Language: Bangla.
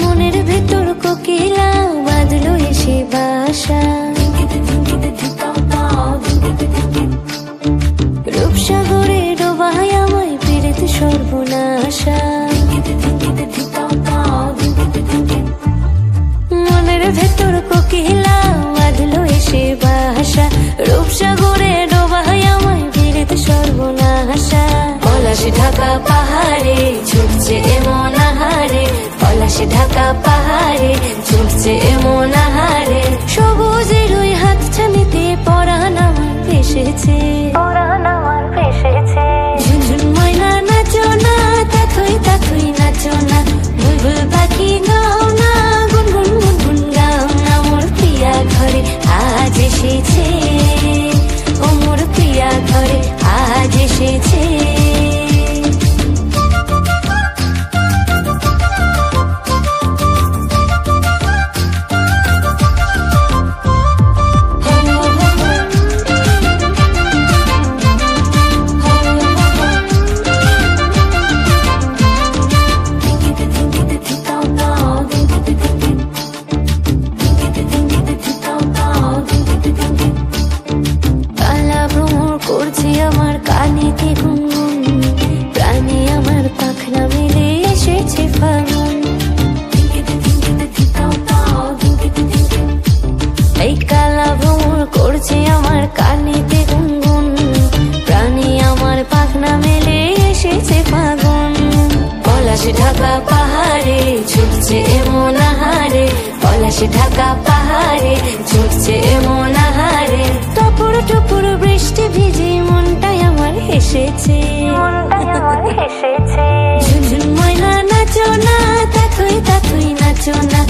মনের ভেতর কোকিলা বাঁধলো এসে বাসা, রূপসাগরে ডোবায় আমায় পেরেতে সর্বনাশা। মনের ভেতর কোকিলা বাঁধলো এসে বাসা, রূপসাগরে ডোবায় আমায় পেরেতে সর্বনাশা। পলাশে ঢাকা পাহাড়ে ছুটছে এমন আহারে, পলাশে ঢাকা পাহাড়ে ছুটছে এমন আহারে। সবুজের ওই হাতছানিতে পরাণ আমার ভেসেছে, পরাণ আমার ভেসেছে। ঝুনঝুন ময়না নাচো না, তাথই তাথই নাচো না, বুলবুল পাখি গাও না, গুনগুন গুনগুন গাও না। মোর প্রিয়া ঘরে আজ এসেছে, ও মোর প্রিয়া ঘরে আজ এসেছে। আমার কানেতে গুনগুন, প্রাণে আমার পাখনা মেলে এসেছে ফাগুন। এই কালা ভ্রমর করছে আমার কানেতে গুনগুন, প্রাণে আমার পাখনা মেলে এসেছে ফাগুন। পলাশে ঢাকা পাহাড়ে ছুটছে এমন আহারে, পলাশে ঢাকা পাহাড়ে ছুটছে এমন আহারে। টপুর টপুর বৃষ্টি ভিজে মনটাই আমার হেসেছে, মনটাই আমার হেসেছে। ঝুনঝুন ময়না নাচো না, তাথই তাথই নাচো না,